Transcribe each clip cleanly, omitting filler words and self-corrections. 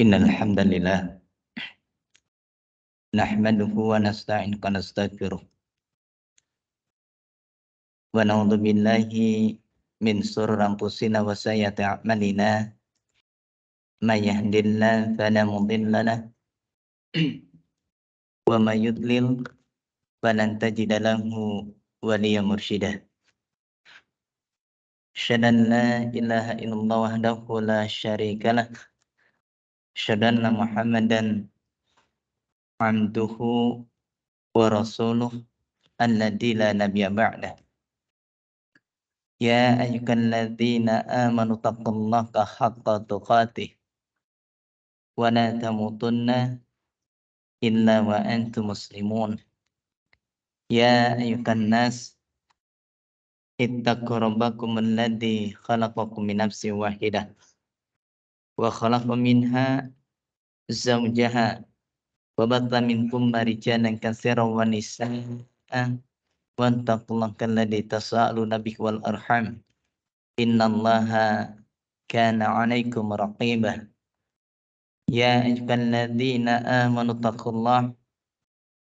Innal hamdalillah nahmaduhu wa nasta'inuhu wa nastaghfiruh wa na'udzu billahi min shururi anfusina wa sayyiati a'malina may yahdihillahu fala mudilla lahu wa may yudlil falan tajida lahu waliyyan mursyida. Asyhadu an la ilaha illallah wahdahu la syarika lah. Asyhadu anna Muhammadan abduhu wa rasuluh alladzi la nabiyya ba'dah. Ya ayyuhalladzina amanu taqullaha haqqa tuqatih wa la tamutunna illa wa antum muslimun. Ya ayyuhan nas ittaqu rabbakum alladzi khalaqakum min nafsin wahidah wa khalaqa minha zawjaha wa batha minkum rijalan katsiran wa nisaa'a wattaqullaha alladzi tasaaluna bihi wal arham innallaha kana 'alaikum raqiba. Ya ayyuhalladzina amanu taqullaha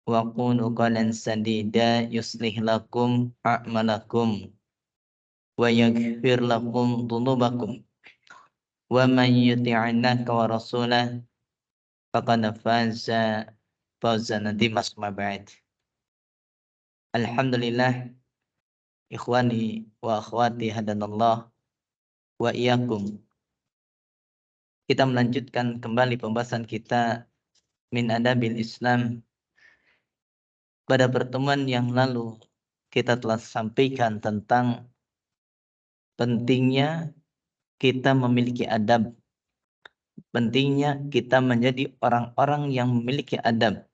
wa qulu qawlan sadida yuslih lakum a'malakum wa yaghfir lakum dhunubakum wa man yuti'illah wa rasulah faqad faza fawzan 'azima amma ba'd. Alhamdulillah, ikhwani wa akhwati hadanallah wa iyyakum. Kita melanjutkan kembali pembahasan kita min adabil Islam. Pada pertemuan yang lalu kita telah sampaikan tentang pentingnya kita memiliki adab. Pentingnya kita menjadi orang-orang yang memiliki adab.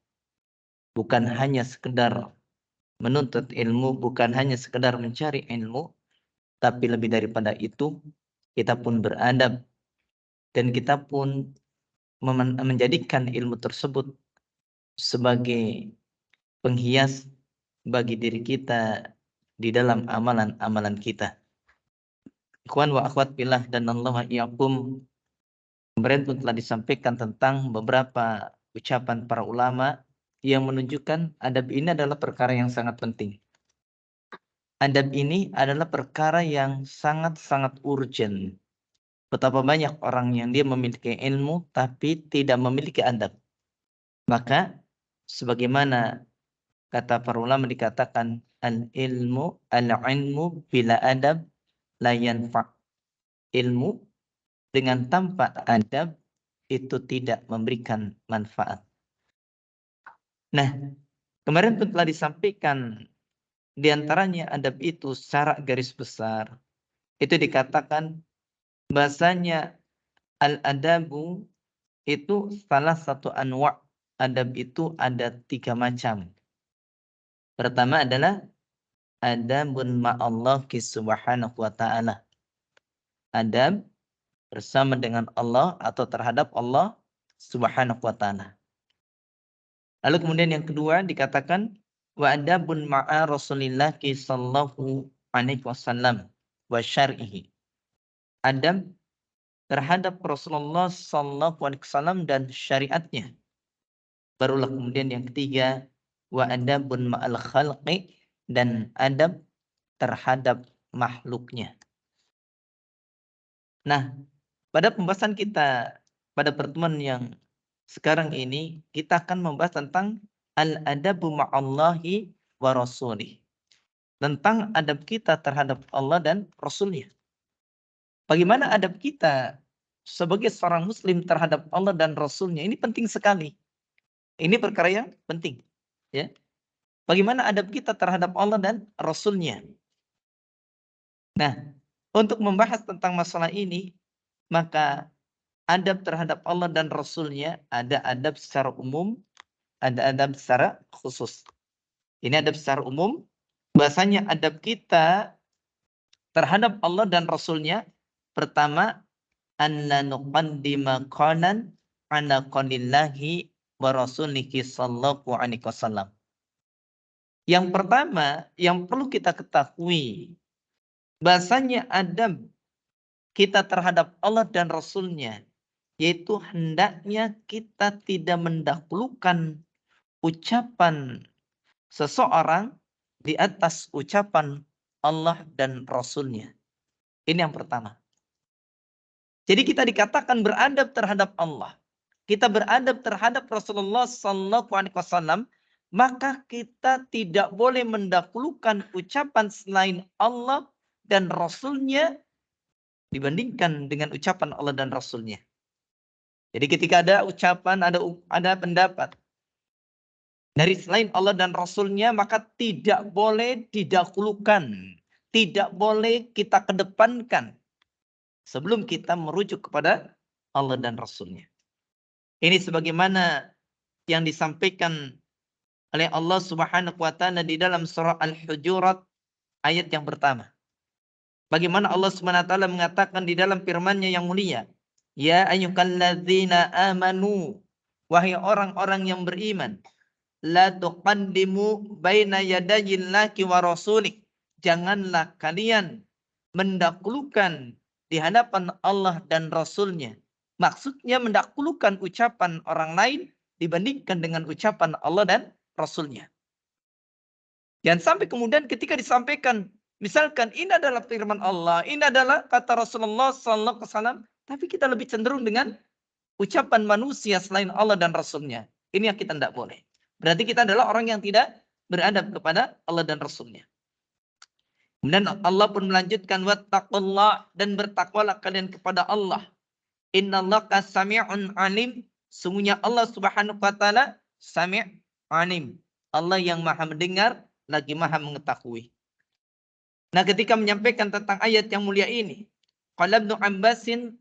Bukan hanya sekedar menuntut ilmu, bukan hanya sekedar mencari ilmu, tapi lebih daripada itu, kita pun beradab. Dan kita pun menjadikan ilmu tersebut sebagai penghias bagi diri kita di dalam amalan-amalan kita. Ikhwan wa akhwat billah dan Allah iyyakum. Kemarin pun telah disampaikan tentang beberapa ucapan para ulama yang menunjukkan adab ini adalah perkara yang sangat penting. Adab ini adalah perkara yang sangat-sangat urgent. Betapa banyak orang yang dia memiliki ilmu tapi tidak memiliki adab. Maka sebagaimana kata para ulama dikatakan al-ilmu bila adab la yanfa'. Ilmu dengan tanpa adab itu tidak memberikan manfaat. Nah, kemarin pun telah disampaikan di antaranya adab itu secara garis besar. Itu dikatakan bahasanya al-adabu itu salah satu anwa'. Adab itu ada 3 macam. Pertama adalah adabun ma'allah subhanahu wa ta'ala. Adab bersama dengan Allah atau terhadap Allah subhanahu wa ta'ala. Lalu kemudian yang kedua dikatakan wa adabun ma'a Rasulillah sallallahu alaihi wasallam wa syar'ihi. Adab terhadap Rasulullah sallallahu alaihi wasallam dan syariatnya. Barulah kemudian yang ketiga wa adabun ma'al khalqi, dan adab terhadap makhluknya. Nah, pada pembahasan kita pada pertemuan yang sekarang ini kita akan membahas tentang al-adabu ma'allahi wa rasulih. Tentang adab kita terhadap Allah dan Rasulnya. Bagaimana adab kita sebagai seorang muslim terhadap Allah dan Rasulnya? Ini penting sekali. Ini perkara yang penting. Ya. Bagaimana adab kita terhadap Allah dan Rasulnya? Nah, untuk membahas tentang masalah ini, maka adab terhadap Allah dan Rasulnya ada adab secara umum, ada adab secara khusus. Ini adab secara umum. Bahasanya adab kita terhadap Allah dan Rasulnya, pertama, anna nuqaddima qalan ala qanillahi wa rasulihi sallallahu alaihi wasallam. Yang pertama, yang perlu kita ketahui, bahasanya adab kita terhadap Allah dan Rasulnya, yaitu hendaknya kita tidak mendahulukan ucapan seseorang di atas ucapan Allah dan Rasulnya. Ini yang pertama. Jadi kita dikatakan beradab terhadap Allah. Kita beradab terhadap Rasulullah Sallallahu Alaihi Wasallam, maka kita tidak boleh mendahulukan ucapan selain Allah dan Rasulnya dibandingkan dengan ucapan Allah dan Rasulnya. Jadi ketika ada ucapan, ada pendapat dari selain Allah dan Rasulnya, maka tidak boleh didahulukan. Tidak boleh kita kedepankan sebelum kita merujuk kepada Allah dan Rasulnya. Ini sebagaimana yang disampaikan oleh Allah Subhanahu wa taala di dalam surah Al-Hujurat ayat yang pertama. Bagaimana Allah Subhanahu wa taala mengatakan di dalam firman-Nya yang mulia, "Ya ayyuhalladzina amanu", wahai orang-orang yang beriman, "la tuqaddimu baina yadayillahi wa rasulih", janganlah kalian mendahulukan di hadapan Allah dan Rasulnya. Maksudnya mendahulukan ucapan orang lain dibandingkan dengan ucapan Allah dan Rasulnya. Jangan sampai kemudian ketika disampaikan, misalkan ini adalah firman Allah, ini adalah kata Rasulullah SAW, tapi kita lebih cenderung dengan ucapan manusia selain Allah dan Rasulnya. Ini yang kita tidak boleh. Berarti kita adalah orang yang tidak beradab kepada Allah dan Rasulnya. Kemudian Allah pun melanjutkan, wattaqullah, dan bertakwalah kalian kepada Allah. Innallaha sami'un alim. Sungguhnya Allah Subhanahu wa taala sami' alim. Allah yang Maha mendengar lagi Maha mengetahui. Nah, ketika menyampaikan tentang ayat yang mulia ini, qala Ibnu Abbasin,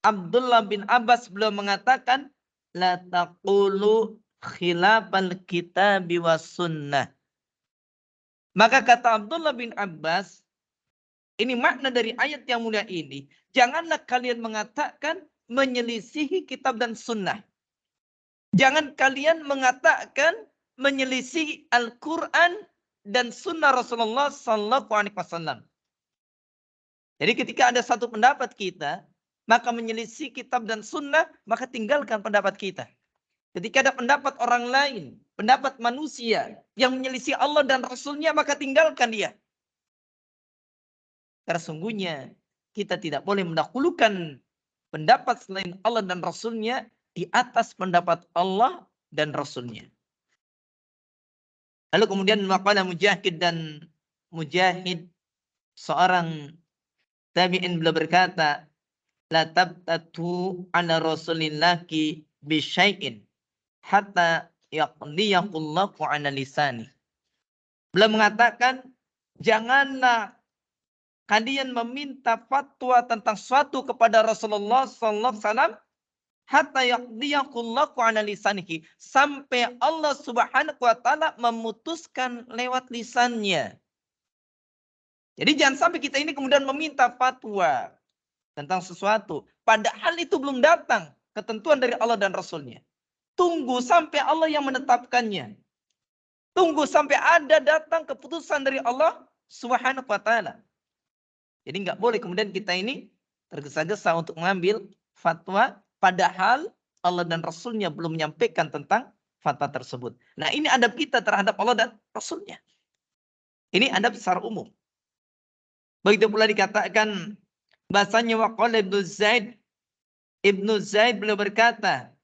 Abdullah bin Abbas beliau mengatakan, la taqulu khilafal kitabi was sunnah. Maka kata Abdullah bin Abbas, ini makna dari ayat yang mulia ini. Janganlah kalian mengatakan menyelisihi kitab dan sunnah. Jangan kalian mengatakan menyelisihi Al-Quran dan sunnah Rasulullah Sallallahu Alaihi Wasallam. Jadi ketika ada satu pendapat kita, maka menyelisih kitab dan sunnah, maka tinggalkan pendapat kita. Ketika ada pendapat orang lain, pendapat manusia yang menyelisih Allah dan Rasulnya, maka tinggalkan dia. Karena sungguhnya kita tidak boleh mendahulukan pendapat selain Allah dan Rasulnya di atas pendapat Allah dan Rasulnya. Lalu kemudian maqala Mujahid, dan Mujahid seorang tabi'in beliau berkata, la tabtatu ala rasulillahi bisyai'in hatta yaqdiyahullahu ala lisani. Beliau mengatakan, janganlah kalian meminta fatwa tentang suatu kepada Rasulullah sallallahu alaihi wasallam hatta yaqdiyahullahu ala lisanihi, sampai Allah Subhanahu wa taala memutuskan lewat lisannya. Jadi jangan sampai kita ini kemudian meminta fatwa tentang sesuatu padahal itu belum datang ketentuan dari Allah dan Rasulnya. Tunggu sampai Allah yang menetapkannya. Tunggu sampai ada datang keputusan dari Allah Subhanahu wa taala. Jadi nggak boleh kemudian kita ini tergesa-gesa untuk mengambil fatwa padahal Allah dan Rasulnya belum menyampaikan tentang fatwa tersebut. Nah, ini adab kita terhadap Allah dan Rasulnya. Ini adab secara umum. Begitu pula dikatakan bahasanya waqala Ibnu Zaid. Ibnu Zaid beliau berkata,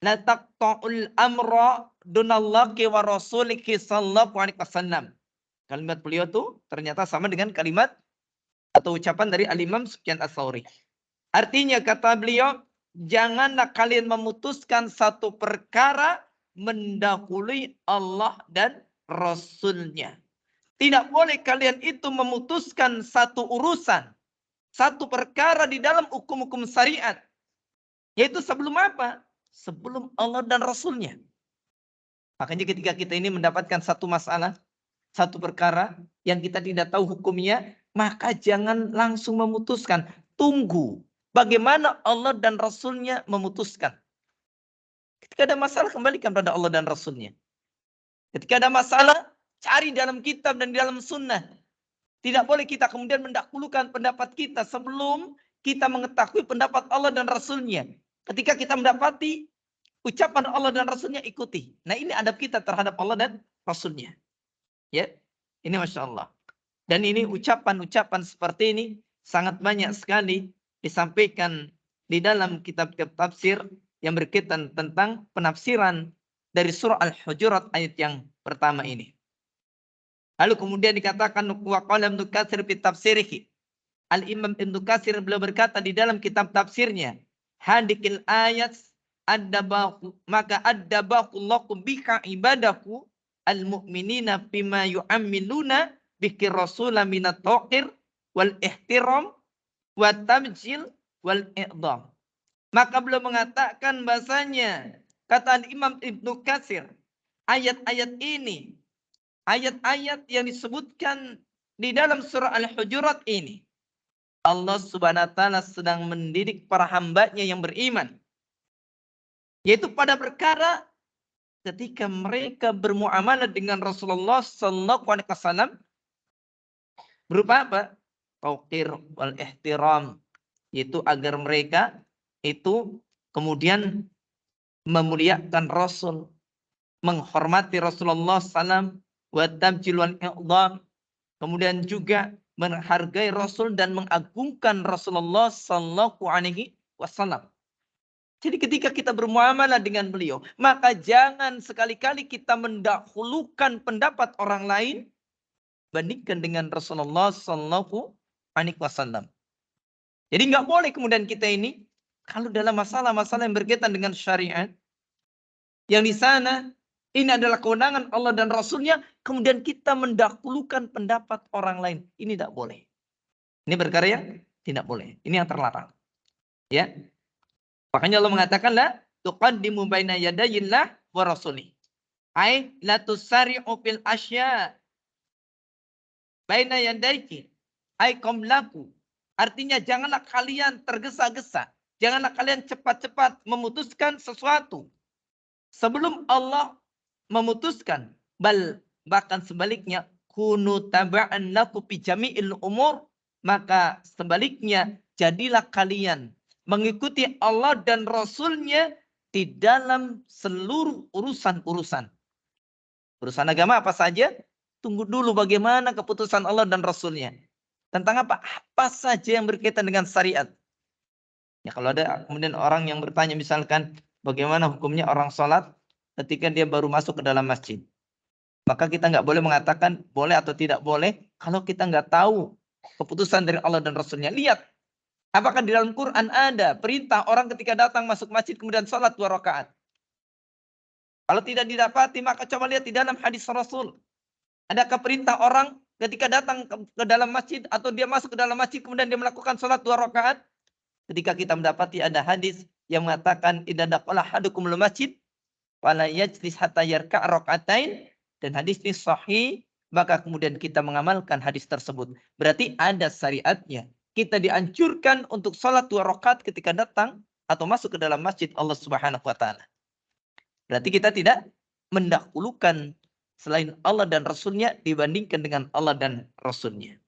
la taqta'ul amra dunallaki wa rasulihi sallallahu alaihi wasallam. Kalimat beliau tuh ternyata sama dengan kalimat atau ucapan dari Al-Imam Sufyan Ats-Tsauri. Artinya kata beliau, janganlah kalian memutuskan satu perkara mendahului Allah dan Rasul-Nya. Tidak boleh kalian itu memutuskan satu urusan, satu perkara di dalam hukum-hukum syariat. Yaitu sebelum apa? Sebelum Allah dan Rasul-Nya. Makanya ketika kita ini mendapatkan satu masalah, satu perkara yang kita tidak tahu hukumnya, maka jangan langsung memutuskan. Tunggu bagaimana Allah dan Rasul-Nya memutuskan. Ketika ada masalah, kembalikan pada Allah dan Rasul-Nya. Ketika ada masalah, cari dalam kitab dan di dalam sunnah. Tidak boleh kita kemudian mendahulukan pendapat kita sebelum kita mengetahui pendapat Allah dan Rasul-Nya. Ketika kita mendapati ucapan Allah dan Rasul-Nya, ikuti. Nah, ini adab kita terhadap Allah dan Rasul-Nya. Ya, ini Masya Allah. Dan ini ucapan-ucapan seperti ini sangat banyak sekali disampaikan di dalam kitab-kitab tafsir yang berkaitan tentang penafsiran dari surah Al-Hujurat ayat yang pertama ini. Lalu kemudian dikatakan wa qala Ibnu Katsir fi tafsirihi. Al-Imam Ibnu Katsir beliau berkata di dalam kitab tafsirnya, hadikil ayat addabahu maka addabahullahu bika ibadahu al-mu'minina bima yu'ammiluna bikir rasula minat taqir wal ihtiram wa tamjil wal i'dham. Maka beliau mengatakan bahasanya, kata Imam Ibnu Katsir, ayat-ayat ini, ayat-ayat yang disebutkan di dalam surah Al-Hujurat ini, Allah Subhanahu wa taala sedang mendidik para hambanya yang beriman, yaitu pada perkara ketika mereka bermuamalah dengan Rasulullah sallallahu alaihi wasallam berupa apa? Tauqir wal ihtiram, yaitu agar mereka itu kemudian memuliakan Rasul, menghormati Rasulullah sallam, wa tabjil wal i'dham, kemudian juga menghargai Rasul dan mengagungkan Rasulullah sallallahu alaihi wasallam. Jadi ketika kita bermuamalah dengan beliau, maka jangan sekali-kali kita mendahulukan pendapat orang lain bandingkan dengan Rasulullah sallallahu alaihi wasallam. Jadi nggak boleh kemudian kita ini kalau dalam masalah-masalah yang berkaitan dengan syariat, yang di sana ini adalah kewenangan Allah dan Rasul-Nya, kemudian kita mendahulukan pendapat orang lain. Ini tidak boleh. Ini perkara yang tidak boleh. Ini yang terlarang. Ya. Makanya Allah mengatakan la tuqaddimu baina yadayillah wa rasulih. Ai la tusari'u fil asya baina yadayki. Ai qablaku. Artinya janganlah kalian tergesa-gesa. Janganlah kalian cepat-cepat memutuskan sesuatu sebelum Allah memutuskan. Bahkan sebaliknya, kunu taba'an laku fi jami'il umur, maka sebaliknya jadilah kalian mengikuti Allah dan Rasul-Nya di dalam seluruh urusan-urusan. Urusan agama apa saja, tunggu dulu bagaimana keputusan Allah dan Rasul-Nya. Tentang apa? Apa saja yang berkaitan dengan syariat. Ya, kalau ada kemudian orang yang bertanya misalkan bagaimana hukumnya orang sholat ketika dia baru masuk ke dalam masjid. Maka kita nggak boleh mengatakan boleh atau tidak boleh kalau kita nggak tahu keputusan dari Allah dan Rasul-Nya. Lihat, apakah di dalam Quran ada perintah orang ketika datang masuk masjid kemudian sholat 2 rakaat. Kalau tidak didapati, maka coba lihat di dalam hadis Rasul. Adakah perintah orang ketika datang ke dalam masjid atau dia masuk ke dalam masjid kemudian dia melakukan sholat 2 rakaat? Ketika kita mendapati ada hadis yang mengatakan idza dakhala ahadukumul masjid fala yajlis hatta yarka' rak'atain, dan hadis ini sahih, maka kemudian kita mengamalkan hadis tersebut. Berarti ada syariatnya. Kita dianjurkan untuk sholat 2 rakaat ketika datang atau masuk ke dalam masjid Allah Subhanahu wa taala. Berarti kita tidak mendahulukan selain Allah dan Rasul-Nya dibandingkan dengan Allah dan Rasul-Nya.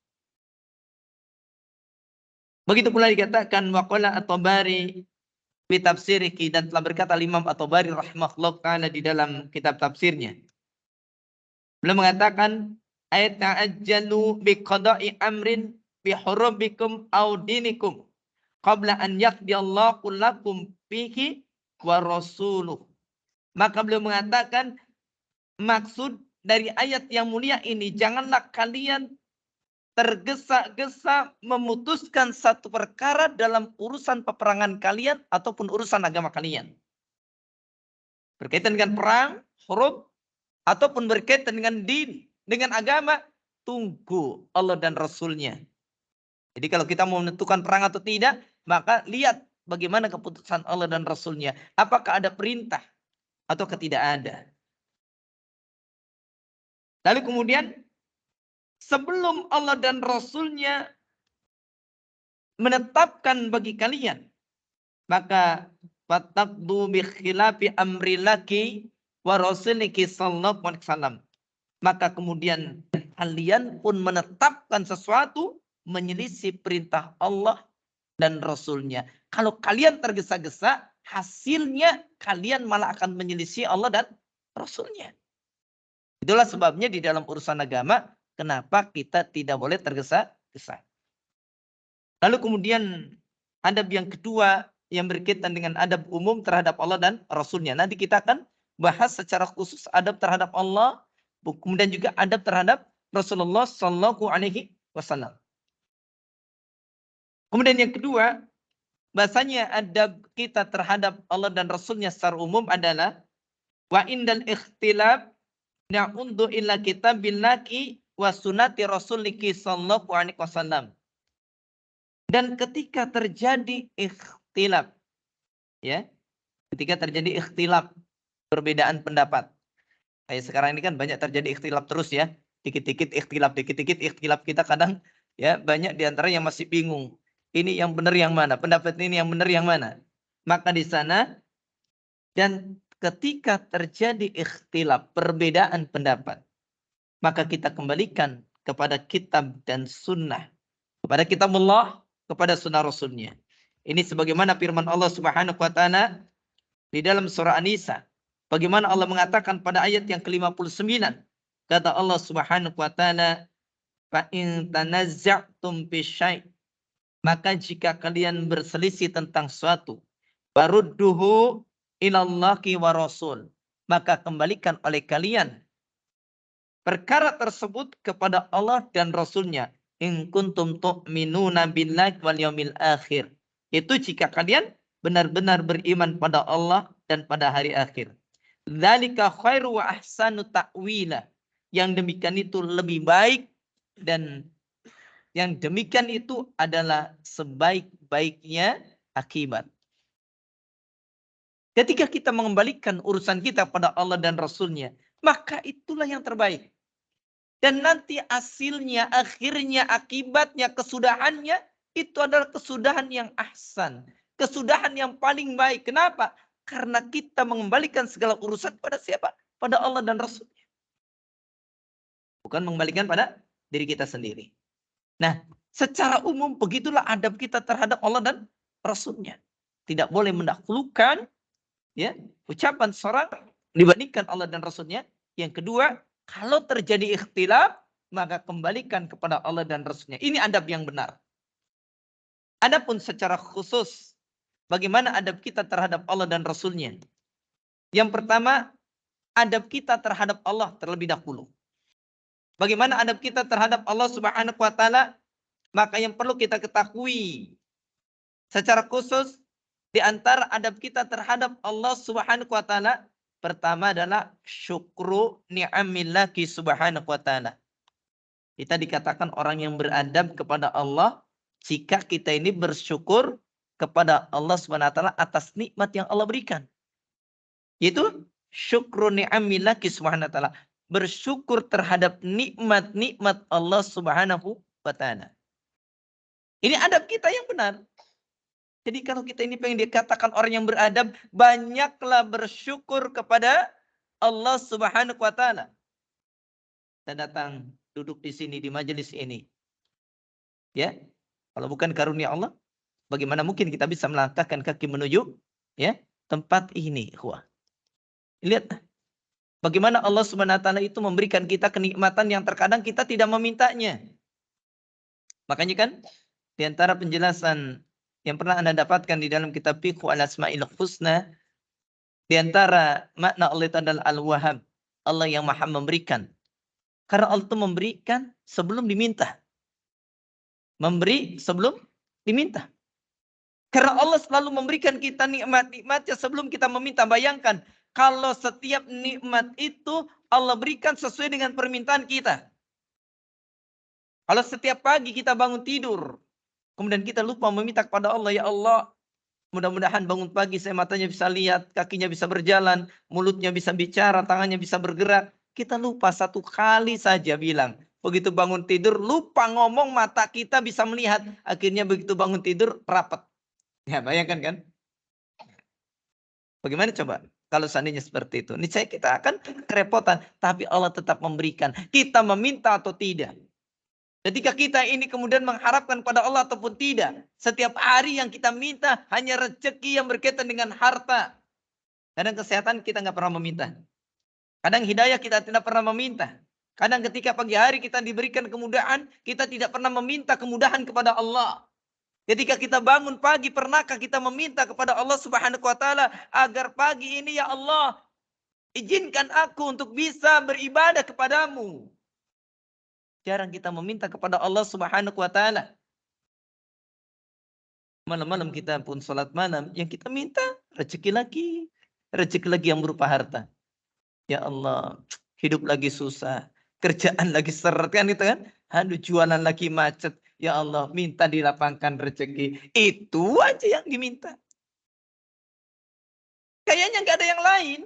Begitu pula dikatakan waqala at-Tabari fi tafsirihi, dan telah berkata Imam at-Tabari rahimahullah taala di dalam kitab tafsirnya. Beliau mengatakan ayat ta'ajjalu bi qada'i amrin bi hurubikum aw dinikum qabla an yaqdi Allahu lakum fihi wa rasuluh. Maka beliau mengatakan maksud dari ayat yang mulia ini, janganlah kalian tergesa-gesa memutuskan satu perkara dalam urusan peperangan kalian ataupun urusan agama kalian. Berkaitan dengan perang, huruf, ataupun berkaitan dengan din, dengan agama, tunggu Allah dan Rasulnya. Jadi kalau kita mau menentukan perang atau tidak, maka lihat bagaimana keputusan Allah dan Rasulnya. Apakah ada perintah atau tidak ada. Lalu kemudian sebelum Allah dan Rasulnya menetapkan bagi kalian, maka fattaqdu bi khilafi amrilaki wa rasuliki sallallahu alaihi wasallam. Maka kemudian kalian pun menetapkan sesuatu menyelisih perintah Allah dan Rasulnya. Kalau kalian tergesa-gesa, hasilnya kalian malah akan menyelisih Allah dan Rasulnya. Itulah sebabnya di dalam urusan agama, kenapa kita tidak boleh tergesa-gesa. Lalu kemudian adab yang kedua yang berkaitan dengan adab umum terhadap Allah dan Rasulnya. Nanti kita akan bahas secara khusus adab terhadap Allah, kemudian juga adab terhadap Rasulullah Shallallahu Alaihi Wasallam. Kemudian yang kedua, bahasanya adab kita terhadap Allah dan Rasulnya secara umum adalah wa indal ikhtilaf na'udhu illa kitabillahi wa sunnati rasuliki sallallahu alaihi wasallam. Dan ketika terjadi ikhtilaf, ya, ketika terjadi ikhtilaf, perbedaan pendapat. Kayak sekarang ini kan banyak terjadi ikhtilaf terus ya, dikit-dikit ikhtilaf kita kadang ya banyak diantara yang masih bingung. Ini yang benar yang mana? Pendapat ini yang benar yang mana? Maka di sana dan ketika terjadi ikhtilaf, perbedaan pendapat, maka kita kembalikan kepada kitab dan sunnah, kepada kitab Allah, kepada sunnah Rasulnya. Ini sebagaimana firman Allah Subhanahu wa taala di dalam surah An-Nisa. Bagaimana Allah mengatakan pada ayat yang ke-59. Kata Allah Subhanahu wa taala, "Fa in tanazza'tum fi syai'." Maka jika kalian berselisih tentang suatu, farudduhu ilallahi wa rasul. Maka kembalikan oleh kalian perkara tersebut kepada Allah dan Rasulnya. In kuntum tu'minuna billahi wal yaumil akhir. Itu jika kalian benar-benar beriman pada Allah dan pada hari akhir. Dzalika khairu wa ahsanu ta'wila. Yang demikian itu lebih baik dan yang demikian itu adalah sebaik-baiknya akibat. Ketika kita mengembalikan urusan kita pada Allah dan Rasulnya, maka itulah yang terbaik. Dan nanti hasilnya, akhirnya, akibatnya, kesudahannya, itu adalah kesudahan yang ahsan. Kesudahan yang paling baik. Kenapa? Karena kita mengembalikan segala urusan pada siapa? Pada Allah dan Rasulnya. Bukan mengembalikan pada diri kita sendiri. Nah, secara umum begitulah adab kita terhadap Allah dan Rasulnya. Tidak boleh mendahulukan ya ucapan seorang dibandingkan Allah dan Rasulnya. Yang kedua, kalau terjadi ikhtilaf, maka kembalikan kepada Allah dan Rasulnya. Ini adab yang benar. Adapun secara khusus, bagaimana adab kita terhadap Allah dan Rasulnya? Yang pertama, adab kita terhadap Allah terlebih dahulu. Bagaimana adab kita terhadap Allah Subhanahu wa taala? Maka yang perlu kita ketahui secara khusus di antara adab kita terhadap Allah Subhanahu wa taala, pertama adalah syukru ni'amillahi Subhanahu wa taala. Kita dikatakan orang yang beradab kepada Allah jika kita ini bersyukur kepada Allah Subhanahu wa taala atas nikmat yang Allah berikan. Yaitu syukru ni'amillahi Subhanahu wa taala. Bersyukur terhadap nikmat-nikmat Allah Subhanahu wa taala. Ini adab kita yang benar. Jadi kalau kita ini pengen dikatakan orang yang beradab, banyaklah bersyukur kepada Allah Subhanahu wa taala. Kita datang duduk di sini di majelis ini. Ya. Kalau bukan karunia Allah, bagaimana mungkin kita bisa melangkahkan kaki menuju ya tempat ini, ikhwah. Lihat bagaimana Allah Subhanahu wa taala itu memberikan kita kenikmatan yang terkadang kita tidak memintanya. Makanya kan di antara penjelasan yang pernah Anda dapatkan di dalam kitab Fiqh al-Asma'il Husna, Di antara makna Allah itu adalah Al-Wahhab. Allah yang maha memberikan. Karena Allah itu memberikan sebelum diminta. Memberi sebelum diminta. Karena Allah selalu memberikan kita nikmat-nikmatnya sebelum kita meminta. Bayangkan, kalau setiap nikmat itu Allah berikan sesuai dengan permintaan kita. Kalau setiap pagi kita bangun tidur, kemudian kita lupa meminta kepada Allah, ya Allah, mudah-mudahan bangun pagi saya matanya bisa lihat, kakinya bisa berjalan, mulutnya bisa bicara, tangannya bisa bergerak. Kita lupa satu kali saja bilang. Begitu bangun tidur, lupa ngomong, mata kita bisa melihat. Akhirnya begitu bangun tidur, rapat. Ya, bayangkan kan? Bagaimana coba? Kalau seandainya seperti itu. Niscaya kita akan kerepotan. Tapi Allah tetap memberikan. Kita meminta atau tidak. Ketika kita ini kemudian mengharapkan pada Allah ataupun tidak. Setiap hari yang kita minta hanya rezeki yang berkaitan dengan harta. Kadang kesehatan kita nggak pernah meminta. Kadang hidayah kita tidak pernah meminta. Kadang ketika pagi hari kita diberikan kemudahan, kita tidak pernah meminta kemudahan kepada Allah. Ketika kita bangun pagi, pernahkah kita meminta kepada Allah Subhanahu wa taala agar pagi ini ya Allah izinkan aku untuk bisa beribadah kepadamu. Jarang kita meminta kepada Allah Subhanahu wa taala. Malam-malam kita pun sholat malam, yang kita minta rezeki lagi. Rezeki lagi yang berupa harta. Ya Allah, hidup lagi susah, kerjaan lagi seret kan itu kan. Aduh, jualan lagi macet. Ya Allah, minta dilapangkan rezeki. Itu aja yang diminta. Kayaknya nggak ada yang lain.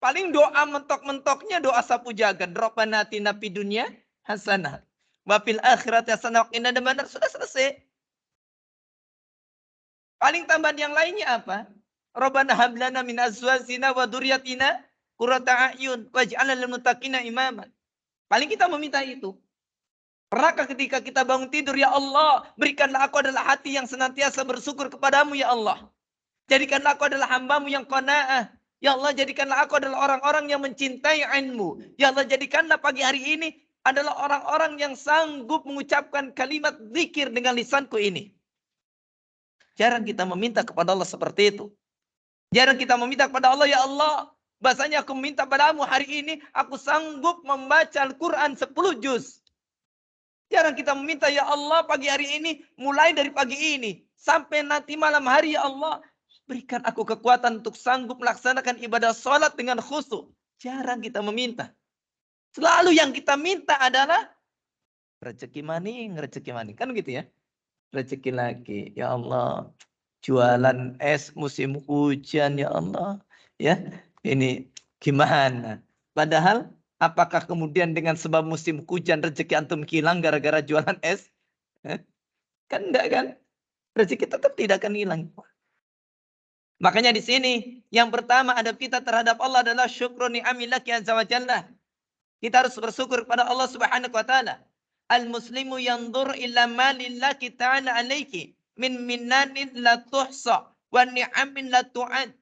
Paling doa mentok-mentoknya doa sapu jagat. Rabbana atina fid dunya hasanah wa fil akhirati hasanah wa qina adzabannar. Sudah selesai. Paling tambahan yang lainnya apa? Rabbana hab lana min azwajina wa dzurriyyatina qurrata a'yun waj'alna lil muttaqina imama. Paling kita meminta itu. Pernahkah ketika kita bangun tidur, ya Allah, berikanlah aku adalah hati yang senantiasa bersyukur kepadamu, ya Allah. Jadikanlah aku adalah hambamu yang qanaah. Ya Allah, jadikanlah aku adalah orang-orang yang mencintai ilmu. Ya Allah, jadikanlah pagi hari ini adalah orang-orang yang sanggup mengucapkan kalimat zikir dengan lisanku ini. Jarang kita meminta kepada Allah seperti itu. Jarang kita meminta kepada Allah, ya Allah, bahasanya aku meminta padamu hari ini, aku sanggup membaca Al-Quran 10 juz. Jarang kita meminta, ya Allah, pagi hari ini, mulai dari pagi ini, sampai nanti malam hari, ya Allah, berikan aku kekuatan untuk sanggup melaksanakan ibadah sholat dengan khusyuk. Jarang kita meminta. Selalu yang kita minta adalah rezeki maning. Kan gitu ya. Rezeki lagi. Ya Allah, jualan es musim hujan, ya Allah. Ya, ini gimana? Padahal apakah kemudian dengan sebab musim hujan rezeki antum hilang gara-gara jualan es? Kan enggak kan? Rezeki tetap tidak akan hilang. Makanya di sini yang pertama adab kita terhadap Allah adalah syukru ni'amillah azza wa jalla. Kita harus bersyukur kepada Allah Subhanahu wa taala. Al-muslimu yanzur ila ma lillahi ta'ala alayki min minnanin la tuhsa wa ni'amin la tu'ad.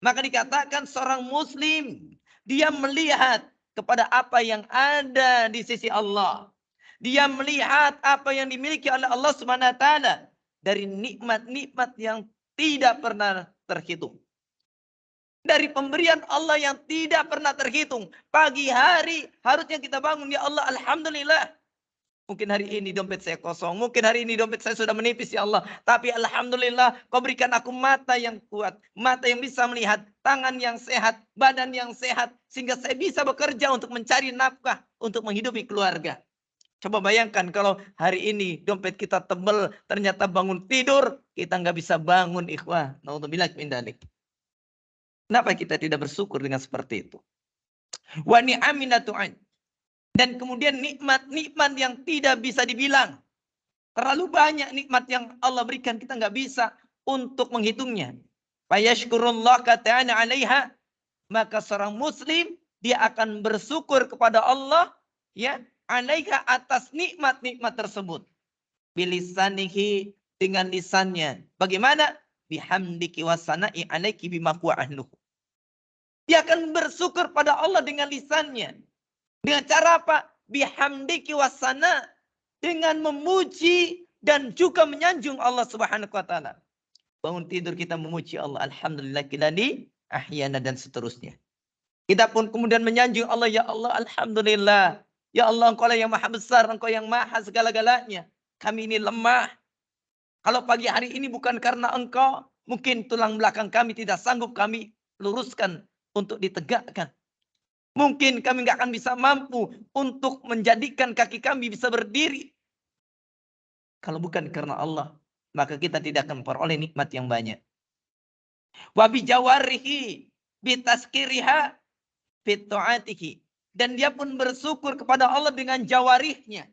Maka dikatakan seorang muslim dia melihat kepada apa yang ada di sisi Allah. Dia melihat apa yang dimiliki oleh Allah Subhanahu wa taala dari nikmat-nikmat yang tidak pernah terhitung. Dari pemberian Allah yang tidak pernah terhitung. Pagi hari harusnya kita bangun, ya Allah, alhamdulillah. Mungkin hari ini dompet saya kosong. Mungkin hari ini dompet saya sudah menipis, ya Allah. Tapi alhamdulillah, kau berikan aku mata yang kuat. Mata yang bisa melihat. Tangan yang sehat. Badan yang sehat. Sehingga saya bisa bekerja untuk mencari nafkah. Untuk menghidupi keluarga. Coba bayangkan kalau hari ini dompet kita tebal, ternyata bangun tidur, kita nggak bisa bangun, ikhwah. Naudzubillah min dzalik. Kenapa kita tidak bersyukur dengan seperti itu? Wa ni'aminatu'an. Dan kemudian nikmat-nikmat yang tidak bisa dibilang. Terlalu banyak nikmat yang Allah berikan, kita nggak bisa untuk menghitungnya. Fayashkurullah ta'ala 'alaiha. Maka seorang muslim dia akan bersyukur kepada Allah ya, 'alaiha atas nikmat-nikmat tersebut. Bilisanihi dengan lisannya. Bagaimana? Bihamdiki wasana'i 'alaiki bima huwa ahluhu. Dia akan bersyukur pada Allah dengan lisannya. Dengan cara apa? Bihamdiki wasana. Dengan memuji dan juga menyanjung Allah Subhanahu wa taala. Bangun tidur kita memuji Allah. Alhamdulillahilladzi ahyana dan seterusnya. Kita pun kemudian menyanjung Allah, ya Allah, alhamdulillah. Ya Allah, Engkau lah yang maha besar, Engkau yang maha segala-galanya. Kami ini lemah. Kalau pagi hari ini bukan karena Engkau, mungkin tulang belakang kami tidak sanggup kami luruskan untuk ditegakkan. Mungkin kami nggak akan bisa mampu untuk menjadikan kaki kami bisa berdiri. Kalau bukan karena Allah, maka kita tidak akan memperoleh nikmat yang banyak. Wa bi jawarihi bitaskiriha fitu'atihi. Dan dia pun bersyukur kepada Allah dengan jawarihnya.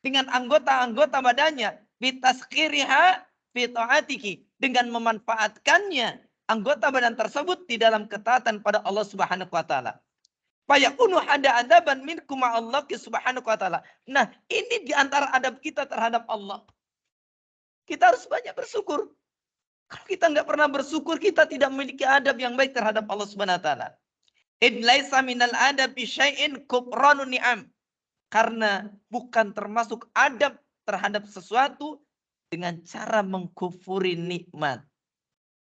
Dengan anggota-anggota badannya. Bitaskiriha fitu'atihi. Dengan memanfaatkannya. Anggota badan tersebut di dalam ketaatan pada Allah Subhanahu wa Ta'ala. Fayakunu ada adaban minkum Allah Subhanahu wa Ta'ala. Nah, ini di antara adab kita terhadap Allah. Kita harus banyak bersyukur. Kalau kita nggak pernah bersyukur, kita tidak memiliki adab yang baik terhadap Allah Subhanahu wa Ta'ala. Id laisa minal adabi syai'in kufranu ni'am. Karena bukan termasuk adab terhadap sesuatu dengan cara mengkufuri nikmat.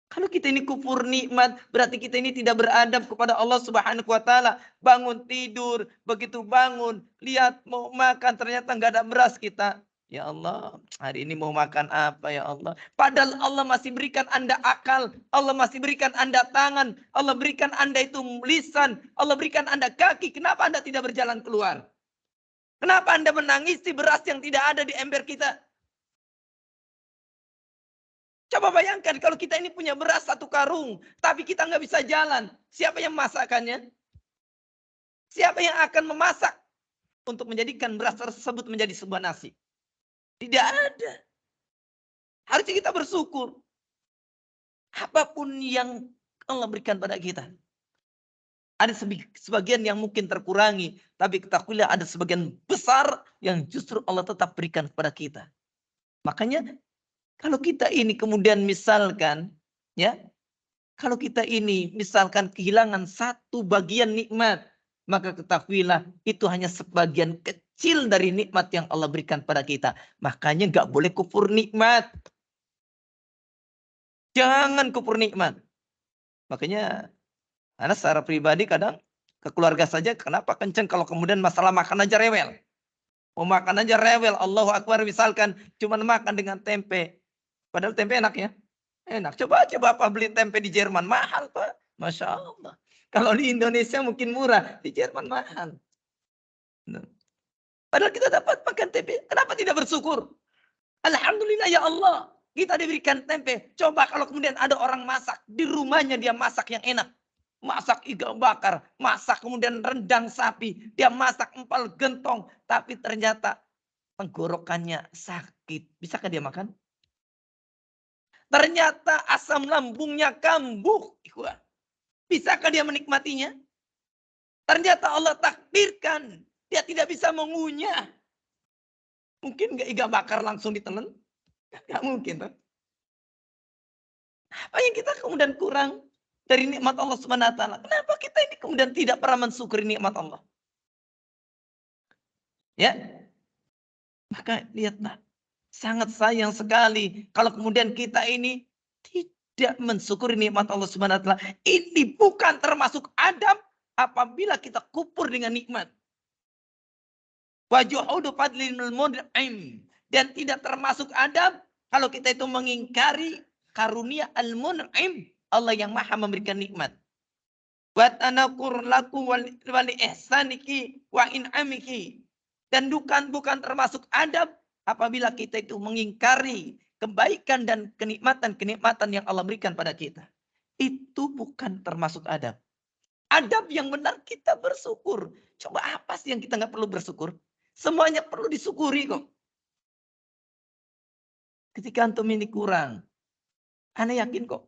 Kalau kita ini kufur nikmat, berarti kita ini tidak beradab kepada Allah Subhanahu wa Ta'ala. Bangun tidur, begitu bangun, lihat mau makan, ternyata nggak ada beras kita. Ya Allah, hari ini mau makan apa ya Allah? Padahal Allah masih berikan Anda akal, Allah masih berikan Anda tangan, Allah berikan Anda itu lisan, Allah berikan Anda kaki. Kenapa Anda tidak berjalan keluar? Kenapa Anda menangisi beras yang tidak ada di ember kita? Coba bayangkan kalau kita ini punya beras 1 karung, tapi kita nggak bisa jalan. Siapa yang masakannya? Siapa yang akan memasak untuk menjadikan beras tersebut menjadi sebuah nasi? Tidak ada. Harusnya kita bersyukur. Apapun yang Allah berikan pada kita. Ada sebagian yang mungkin terkurangi. Tapi ketahuilah ada sebagian besar yang justru Allah tetap berikan kepada kita. Makanya kalau kita ini kemudian misalkan. Ya, kalau kita ini misalkan kehilangan satu bagian nikmat. Maka ketahuilah itu hanya sebagian kecil dari nikmat yang Allah berikan pada kita. Makanya nggak boleh kufur nikmat. Jangan kufur nikmat. Makanya karena secara pribadi kadang ke keluarga saja kenapa kenceng kalau kemudian masalah makan aja rewel. Mau makan aja rewel. Allahu Akbar misalkan cuma makan dengan tempe. Padahal tempe enak ya. Enak. Coba Bapak beli tempe di Jerman. Mahal Pak. Masya Allah. Kalau di Indonesia mungkin murah. Di Jerman mahal. Padahal kita dapat makan tempe. Kenapa tidak bersyukur? Alhamdulillah ya Allah. Kita diberikan tempe. Coba kalau kemudian ada orang masak. Di rumahnya dia masak yang enak. Masak iga bakar. Masak kemudian rendang sapi. Dia masak empal gentong. Tapi ternyata tenggorokannya sakit. Bisakah dia makan? Ternyata asam lambungnya kambuh. Bisakah dia menikmatinya? Ternyata Allah takdirkan. Dia tidak bisa mengunyah. Mungkin nggak iga bakar langsung ditelan? Nggak mungkin. Tuh. Apa yang kita kemudian kurang dari nikmat Allah Subhanahu wa Ta'ala? Kenapa kita ini kemudian tidak pernah mensyukuri nikmat Allah? Ya. Maka lihatlah. Sangat sayang sekali kalau kemudian kita ini tidak mensyukuri nikmat Allah Subhanahu wa Ta'ala. Ini bukan termasuk adab apabila kita kufur dengan nikmat. Wajuhudu fadlil mun'im. Dan tidak termasuk adab kalau kita itu mengingkari karunia al-mun'im. Allah yang maha memberikan nikmat. Wa tanakur laku wali ihsaniki wa in'amiki. Dan bukan termasuk adab apabila kita itu mengingkari kebaikan dan kenikmatan yang Allah berikan pada kita. Itu bukan termasuk adab. Adab yang benar kita bersyukur. Coba apa sih yang kita nggak perlu bersyukur? Semuanya perlu disyukuri kok. Ketika antum ini kurang. Ana yakin kok.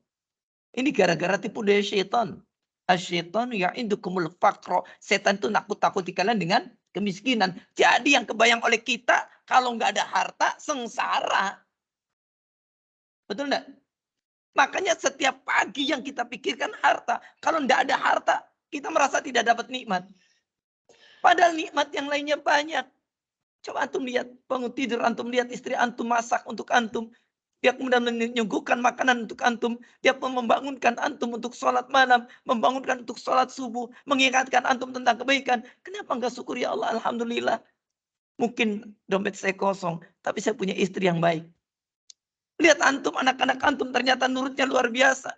Ini gara-gara tipu daya syaitan. Asyaitan ya'idukumul faqra. Setan itu nakut-nakuti kalian dengan kemiskinan. Jadi yang kebayang oleh kita, kalau nggak ada harta, sengsara. Betul nggak? Makanya setiap pagi yang kita pikirkan harta. Kalau nggak ada harta, kita merasa tidak dapat nikmat. Padahal nikmat yang lainnya banyak. Coba antum lihat, bangun tidur, antum lihat istri antum masak untuk antum. Dia kemudian menyuguhkan makanan untuk antum. Dia membangunkan antum untuk sholat malam. Membangunkan untuk sholat subuh. Mengingatkan antum tentang kebaikan. Kenapa enggak syukur ya Allah? Alhamdulillah. Mungkin dompet saya kosong. Tapi saya punya istri yang baik. Lihat antum, anak-anak antum ternyata nurutnya luar biasa.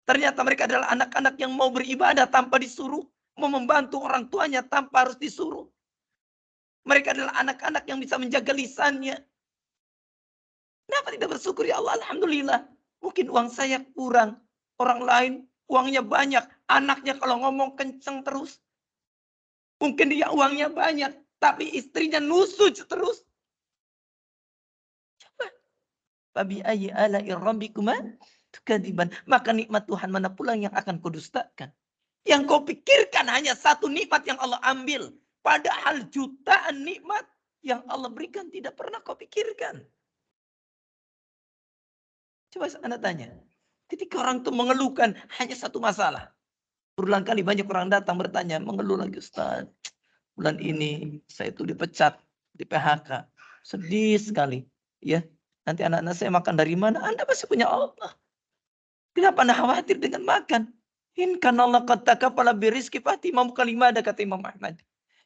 Ternyata mereka adalah anak-anak yang mau beribadah tanpa disuruh. Mau membantu orang tuanya tanpa harus disuruh. Mereka adalah anak-anak yang bisa menjaga lisannya. Kenapa tidak bersyukur ya Allah? Alhamdulillah. Mungkin uang saya kurang. Orang lain uangnya banyak. Anaknya kalau ngomong kenceng terus. Mungkin dia uangnya banyak. Tapi istrinya nusuk terus. Coba. Fabi ayyi ala'i rabbikuma tukadiban. Maka nikmat Tuhan mana pula yang akan kau dustakan. Yang kau pikirkan hanya satu nikmat yang Allah ambil. Padahal jutaan nikmat yang Allah berikan tidak pernah kau pikirkan. Coba Anda tanya. Ketika orang itu mengeluhkan hanya satu masalah. Berulang kali banyak orang datang bertanya. Mengeluh lagi Ustaz. Bulan ini saya itu dipecat. Di PHK. Sedih sekali. Ya, nanti anak-anak saya makan dari mana? Anda masih punya Allah. Kenapa Anda khawatir dengan makan? In kana Allah qad takafala birizqi fatimamu kalimada kata Imam Ahmad.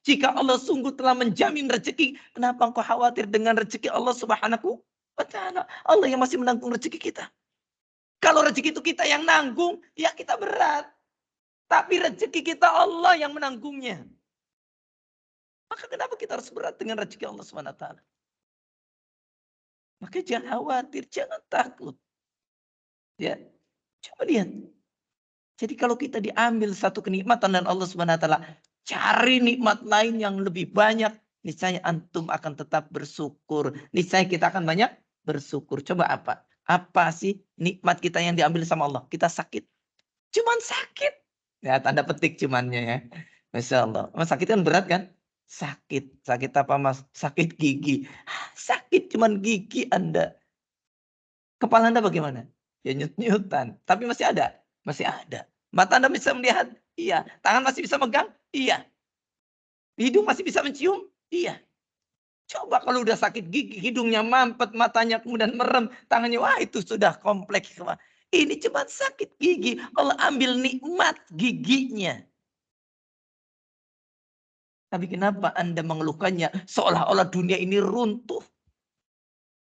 Jika Allah sungguh telah menjamin rezeki, kenapa engkau khawatir dengan rezeki Allah Subhanahu wa taala? Allah yang masih menanggung rezeki kita. Kalau rezeki itu kita yang nanggung, ya kita berat. Tapi rezeki kita Allah yang menanggungnya. Maka kenapa kita harus berat dengan rezeki Allah Subhanahu wa taala? Maka jangan khawatir, jangan takut. Ya, coba lihat. Jadi kalau kita diambil satu kenikmatan dan Allah Subhanahu wa taala, cari nikmat lain yang lebih banyak, niscaya antum akan tetap bersyukur. Niscaya kita akan banyak bersyukur. Coba apa? Apa sih nikmat kita yang diambil sama Allah? Kita sakit. Cuman sakit. Ya, tanda petik cumannya ya. Masya Allah. Mas sakit kan berat kan? Sakit. Sakit apa Mas? Sakit gigi. Sakit cuman gigi Anda. Kepala Anda bagaimana? Ya nyut-nyutan. Tapi masih ada. Masih ada. Mata Anda bisa melihat? Iya. Tangan masih bisa megang? Iya. Hidung masih bisa mencium? Iya. Coba kalau udah sakit gigi, hidungnya mampet, matanya kemudian merem, tangannya, wah itu sudah kompleks. Ini cuma sakit gigi. Allah ambil nikmat giginya. Tapi kenapa Anda mengeluhkannya seolah-olah dunia ini runtuh?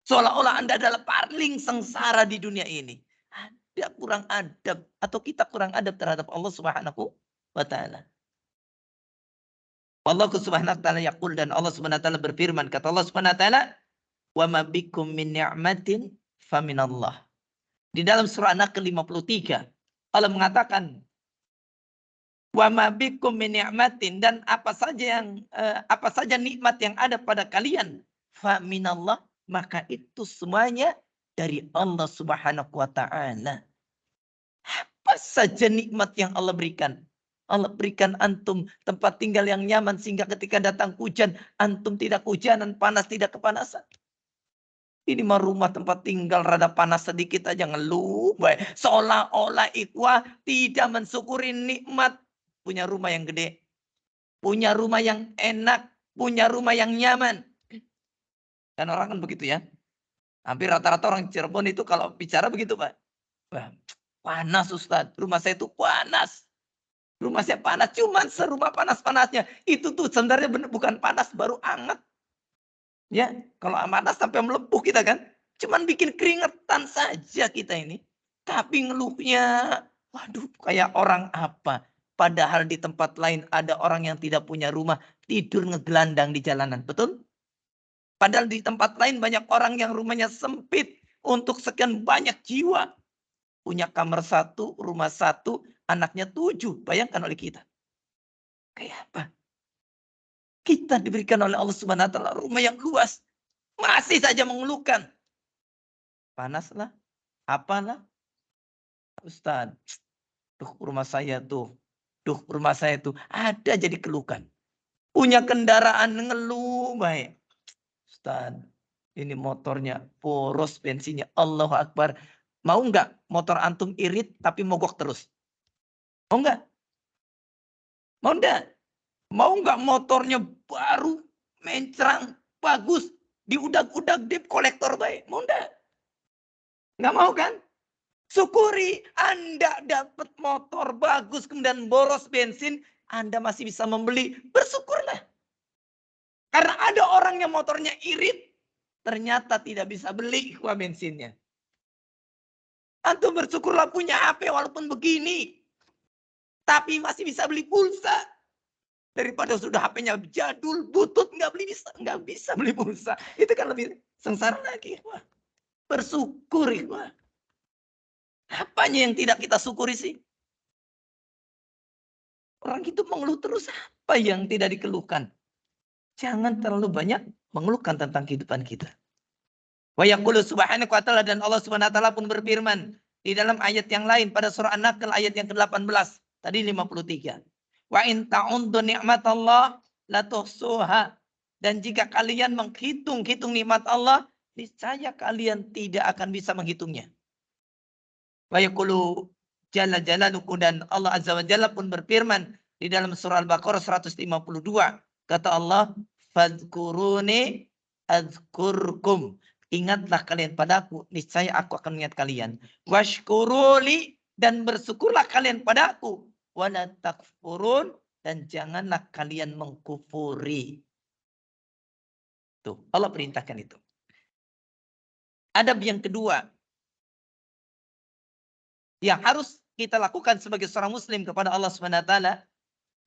Seolah-olah Anda adalah paling sengsara di dunia ini. Anda kurang adab atau kita kurang adab terhadap Allah Subhanahu wa taala. Allah Subhanahu wa taala yaqul dan Allah Subhanahu wa taala berfirman, kata Allah Subhanahu wa taala, "Wa ma bikum min ni'matin faminallah." Di dalam surah An-Nahl 53, Allah mengatakan, "Wa ma bikum min ni'matin," dan apa saja nikmat yang ada pada kalian, faminallah, maka itu semuanya dari Allah Subhanahu wa taala. Apa saja nikmat yang Allah berikan? Allah berikan antum tempat tinggal yang nyaman sehingga ketika datang hujan, antum tidak kehujanan, panas tidak kepanasan. Ini mah rumah tempat tinggal rada panas sedikit aja ngeluh. Seolah-olah ikhwah tidak mensyukuri nikmat punya rumah yang gede. Punya rumah yang enak. Punya rumah yang nyaman. Dan orang kan begitu ya. Hampir rata-rata orang Cirebon itu kalau bicara begitu Pak. Wah, panas Ustaz. Rumah saya itu panas. Rumah saya panas. Cuman serumah panas-panasnya. Itu tuh sebenarnya bukan panas, baru anget. Ya, kalau panas sampai melepuh kita kan. Cuman bikin keringetan saja kita ini. Tapi ngeluhnya, waduh kayak orang apa. Padahal di tempat lain ada orang yang tidak punya rumah. Tidur ngegelandang di jalanan. Betul? Padahal di tempat lain banyak orang yang rumahnya sempit. Untuk sekian banyak jiwa. Punya kamar satu, rumah satu, anaknya 7. Bayangkan oleh kita. Kayak apa? Kita diberikan oleh Allah Subhanahu wa taala rumah yang luas. Masih saja mengeluhkan. Panaslah, apalah. Ustaz, tuh rumah saya tuh. Duh rumah saya tuh. Ada jadi keluhkan. Punya kendaraan ngeluh baik. Ustaz, ini motornya boros bensinnya. Allahu Akbar. Mau nggak motor antum irit tapi mogok terus? Mau nggak? Mau nggak? Mau nggak motornya baru, mencrang, bagus, diudag-udag debt kolektor baik? Mau nggak? Nggak mau kan? Syukuri Anda dapat motor bagus kemudian boros bensin, Anda masih bisa membeli, bersyukurlah. Karena ada orang yang motornya irit, ternyata tidak bisa beli kuah bensinnya. Antum bersyukurlah punya HP walaupun begini, tapi masih bisa beli pulsa. Daripada sudah HP-nya jadul, butut, nggak bisa beli pulsa. Itu kan lebih sengsara lagi. Wah, bersyukur. Wah. Apanya yang tidak kita syukuri sih? Orang itu mengeluh terus, apa yang tidak dikeluhkan? Jangan terlalu banyak mengeluhkan tentang kehidupan kita. Wa yaqulu subhanahu wa ta'ala, dan Allah subhanahu wa ta'ala pun berfirman di dalam ayat yang lain pada surah An-Nahl ayat yang ke-18, tadi 53. Wa in ta'uddu ni'matallah la tuhsuha. Dan jika kalian menghitung-hitung nikmat Allah, niscaya kalian tidak akan bisa menghitungnya. Wa yaqulu jalla jalaluhu, dan Allah azza wa jalla pun berfirman di dalam surah Al-Baqarah 152. Kata Allah, fadhkuruni azkurkum. Ingatlah kalian padaku, niscaya aku akan mengingat kalian. Washkuruli, dan bersyukurlah kalian padaku. Wala takfurun, dan janganlah kalian mengkufuri. Tuh, Allah perintahkan itu. Adab yang kedua yang harus kita lakukan sebagai seorang muslim kepada Allah Subhanahu wa taala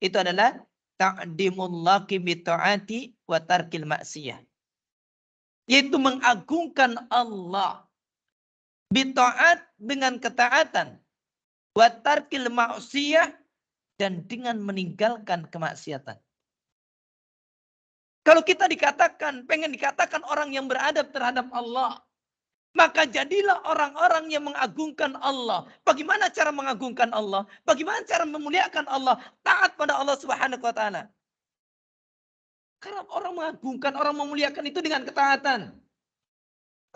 itu adalah ta'dimullahi bi ta'ati wa tarkil maksiyah. Yaitu mengagungkan Allah bi ta'at, dengan ketaatan, wa tarkil maksiyah, dan dengan meninggalkan kemaksiatan. Kalau kita pengen dikatakan orang yang beradab terhadap Allah, maka jadilah orang-orang yang mengagungkan Allah. Bagaimana cara mengagungkan Allah? Bagaimana cara memuliakan Allah? Taat pada Allah Subhanahu wa taala. Karena orang mengagungkan, orang memuliakan itu dengan ketaatan.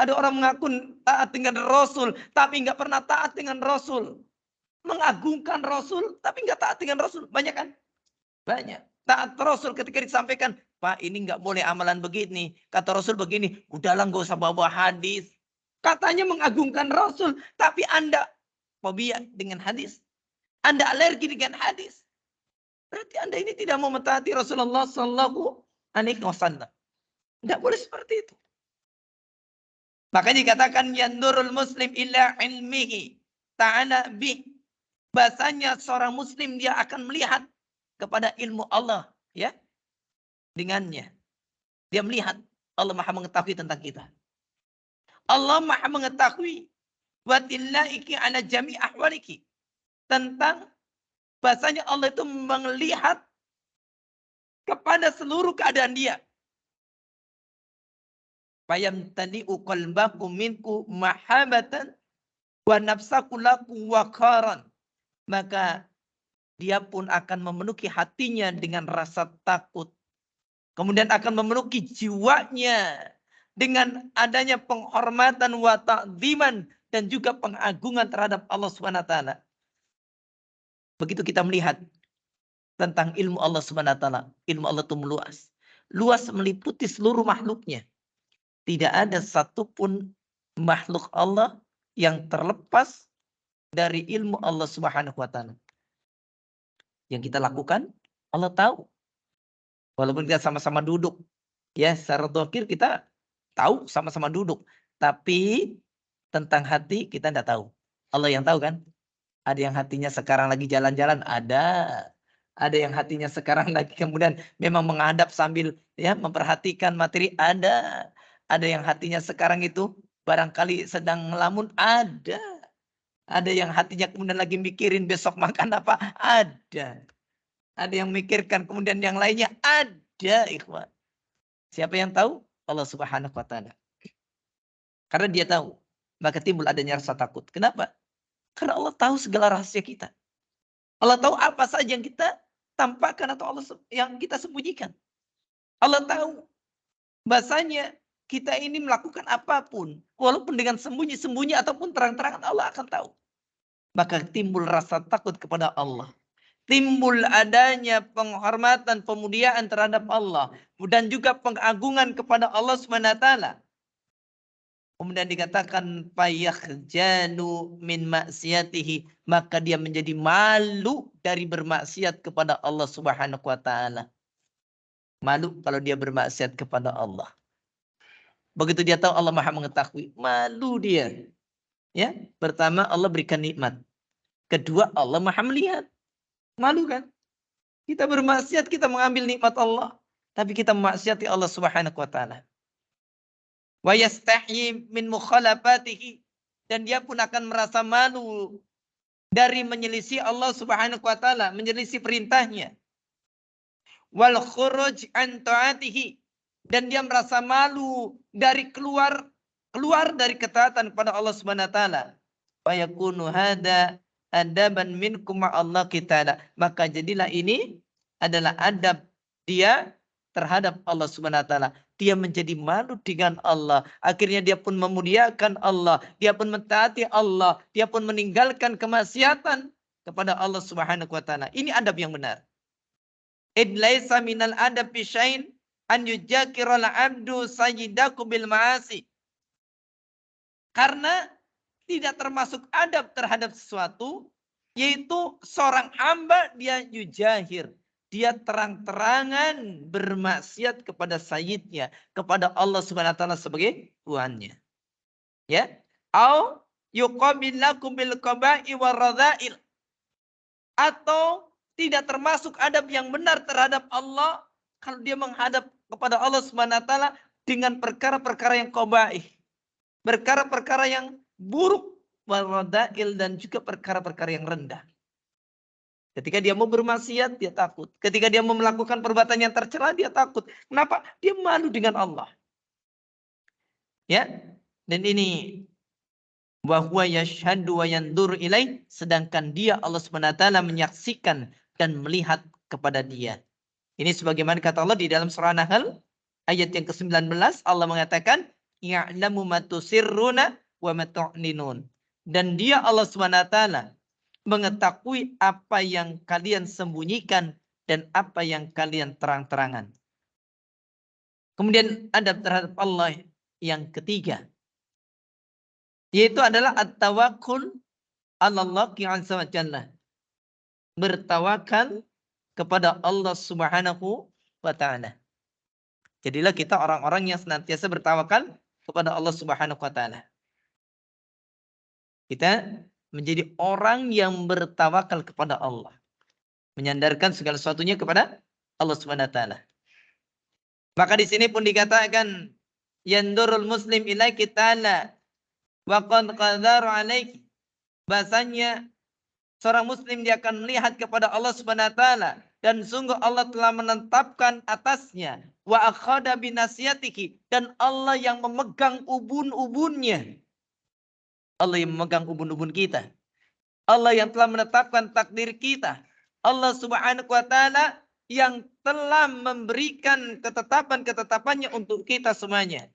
Ada orang mengaku taat dengan Rasul, tapi nggak pernah taat dengan Rasul. Mengagungkan Rasul, tapi nggak taat dengan Rasul. Banyak kan? Banyak. Taat Rasul ketika disampaikan, Pak ini nggak boleh amalan begini. Kata Rasul begini, udahlah nggak usah bawa hadis. Katanya mengagungkan Rasul, tapi Anda fobia dengan hadis. Anda alergi dengan hadis. Berarti Anda ini tidak mau mentaati Rasulullah Sallallahu Alaihi Wasallam. Tidak boleh seperti itu. Makanya dikatakan yandurul muslim illa ilmihi ta'ala bih. Bahasanya seorang muslim dia akan melihat kepada ilmu Allah, ya, dengannya. Dia melihat Allah Maha mengetahui tentang kita. Allah Maha mengetahui watillaiki ala jami' ahwaliki, tentang bahasanya Allah itu melihat kepada seluruh keadaan dia. Fayamtani'u qalbakum minku mahabatan wa nafsaku laku waqaran. Maka dia pun akan memenuhi hatinya dengan rasa takut. Kemudian akan memenuhi jiwanya dengan adanya penghormatan wa ta'ziman, dan juga pengagungan terhadap Allah Subhanahu wa taala. Begitu kita melihat tentang ilmu Allah Subhanahu wa taala, ilmu Allah itu meluas. Luas meliputi seluruh makhluknya. Tidak ada satupun makhluk Allah yang terlepas dari ilmu Allah Subhanahu wa taala. Yang kita lakukan, Allah tahu. Walaupun kita sama-sama duduk, ya secara dzahir kita tahu sama-sama duduk, tapi tentang hati kita tidak tahu. Allah yang tahu kan? Ada yang hatinya sekarang lagi jalan-jalan, ada. Ada yang hatinya sekarang lagi kemudian memang menghadap sambil ya memperhatikan materi, ada. Ada yang hatinya sekarang itu barangkali sedang ngelamun, ada. Ada yang hatinya kemudian lagi mikirin besok makan apa, ada. Ada yang mikirkan kemudian yang lainnya, ada, ikhwan. Siapa yang tahu? Allah Subhanahu wa taala. Karena dia tahu, maka timbul adanya rasa takut. Kenapa? Karena Allah tahu segala rahasia kita. Allah tahu apa saja yang kita tampakkan atau Allah yang kita sembunyikan. Allah tahu bahasanya kita ini melakukan apapun, walaupun dengan sembunyi-sembunyi ataupun terang-terangan, Allah akan tahu. Maka timbul rasa takut kepada Allah. Timbul adanya penghormatan, pemuliaan terhadap Allah. Dan juga pengagungan kepada Allah SWT. Kemudian dikatakan fayakhjanu min maksiatihi, maka dia menjadi malu dari bermaksiat kepada Allah Subhanahu wa taala. Malu kalau dia bermaksiat kepada Allah. Begitu dia tahu Allah Maha mengetahui, malu dia. Ya, pertama Allah berikan nikmat. Kedua Allah Maha melihat. Malu kan? Kita bermaksiat, kita mengambil nikmat Allah, tapi kita memaksiati Allah Subhanahu wa taala. Wa yastahyi min mukhalafatihi, dan dia pun akan merasa malu dari menyelisih Allah Subhanahu wa taala, menyelisih perintahnya. Wal khuruj an taatihi, dan dia merasa malu dari keluar dari ketaatan kepada Allah Subhanahu wa taala. Fa yakunu hada adaban minkum Allah kita. Maka jadilah ini adalah adab dia terhadap Allah Subhanahu wa taala. Dia menjadi malu dengan Allah. Akhirnya dia pun memuliakan Allah. Dia pun mentaati Allah. Dia pun meninggalkan kemaksiatan kepada Allah Subhanahu wa taala. Ini adab yang benar. Id laisa minal adab bisya'in an yujakiral abdu sayyidaku bil ma'asi. Karena tidak termasuk adab terhadap sesuatu, yaitu seorang hamba dia yujahir. Dia terang-terangan bermaksiat kepada sayyidnya, kepada Allah Subhanahu wa taala sebagai Tuhannya. Ya. Au yuqabilakum bil qaba'i waradha'il. Atau tidak termasuk adab yang benar terhadap Allah kalau dia menghadap kepada Allah Subhanahu wa taala dengan perkara-perkara yang qabaih. Perkara-perkara yang buruk, waradha'il, dan juga perkara-perkara yang rendah. Ketika dia mau bermaksiat, dia takut. Ketika dia mau melakukan perbuatan yang tercela, dia takut. Kenapa? Dia malu dengan Allah. Ya, dan ini bahwa yashhadu wa yandur ilaih, sedangkan dia Allah Subhanahu wa taala menyaksikan dan melihat kepada dia. Ini sebagaimana kata Allah di dalam surah Nahl ayat yang ke-19, Allah mengatakan ya'lamu ma tusirruna wa ma tu'linun. Dan dia Allah Subhanahu wa taala mengetahui apa yang kalian sembunyikan dan apa yang kalian terang-terangan. Kemudian adab terhadap Allah yang ketiga, yaitu adalah at-tawakkul 'ala Allah azza wa jalla. Bertawakal kepada Allah Subhanahu wa taala. Jadilah kita orang-orang yang senantiasa bertawakal kepada Allah Subhanahu wa taala. Kita menjadi orang yang bertawakal kepada Allah. Menyandarkan segala sesuatunya kepada Allah Subhanahu wa taala. Maka di sini pun dikatakan yandurul muslim ilaiki ta'ala wa qad qadara alaiki. Bahasanya seorang muslim dia akan melihat kepada Allah Subhanahu wa taala dan sungguh Allah telah menetapkan atasnya wa akhadha binasiyatihi, dan Allah yang memegang ubun-ubunnya. Allah yang memegang ubun-ubun kita. Allah yang telah menetapkan takdir kita. Allah Subhanahu wa taala yang telah memberikan ketetapan-ketetapannya untuk kita semuanya.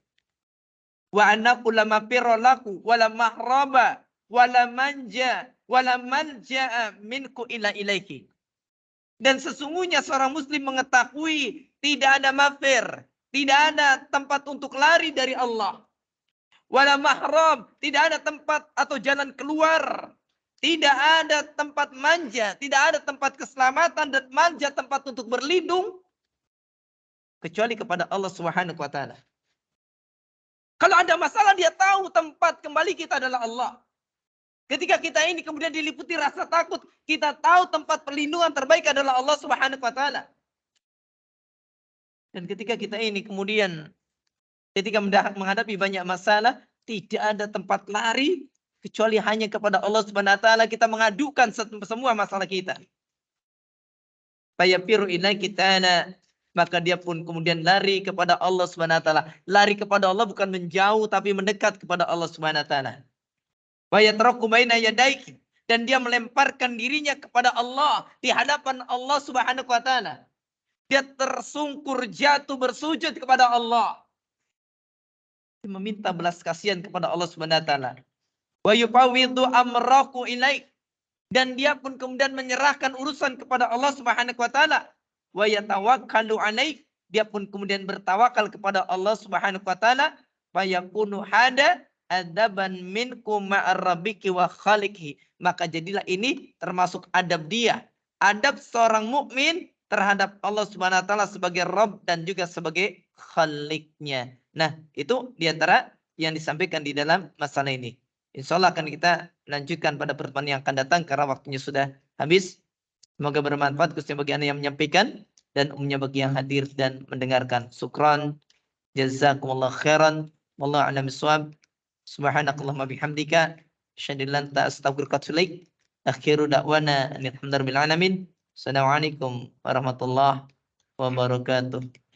Wa annahu la mafirra laku wa la mahraba wa la manja wa la malja'a minku ila ilaiki. Dan sesungguhnya seorang muslim mengetahui tidak ada mafir, tidak ada tempat untuk lari dari Allah. Wala mahram, tidak ada tempat atau jalan keluar. Tidak ada tempat manja, tidak ada tempat keselamatan dan manja, tempat untuk berlindung kecuali kepada Allah Subhanahu wa taala. Kalau ada masalah dia tahu tempat kembali kita adalah Allah. Ketika kita ini kemudian diliputi rasa takut, kita tahu tempat perlindungan terbaik adalah Allah Subhanahu wa taala. Dan ketika kita ini kemudian ketika menghadapi banyak masalah, tidak ada tempat lari kecuali hanya kepada Allah Subhanahu wa taala. Kita mengadukan semua masalah kita. Fayafiru ilaiki ta'ala, maka dia pun kemudian lari kepada Allah Subhanahu wa taala. Lari kepada Allah bukan menjauh tapi mendekat kepada Allah Subhanahu wa taala. Wa yatraku baina yadaiki, dan dia melemparkan dirinya kepada Allah di hadapan Allah Subhanahu wa taala. Dia tersungkur jatuh bersujud kepada Allah. Dia meminta belas kasihan kepada Allah Subhanahu wa taala. Wa yufawwidu amrahu ilaik, dan dia pun kemudian menyerahkan urusan kepada Allah Subhanahu wa taala. Wa yatawakkalu alaik, dia pun kemudian bertawakal kepada Allah Subhanahu wa taala. Fa yakunu hada adaban minkum ma'ar rabbiki wa khaliqhi. Maka jadilah ini termasuk adab dia. Adab seorang mukmin terhadap Allah Subhanahu wa taala sebagai Rabb dan juga sebagai Khaliknya. Nah, itu diantara yang disampaikan di dalam masalah ini. Insya Allah akan kita lanjutkan pada pertemuan yang akan datang karena waktunya sudah habis. Semoga bermanfaat khususnya bagi Anda yang menyampaikan dan umumnya bagi yang hadir dan mendengarkan. Syukran. Jazakumullah khairan. Wallahu a'lam bishawab. Subhanakallahumma bihamdika asyhadu an la ilaha illa anta astaghfiruka wa atubu ilaik. Akhiru da'wana alhamdulillahi rabbil alamin. Assalamualaikum warahmatullahi wabarakatuh.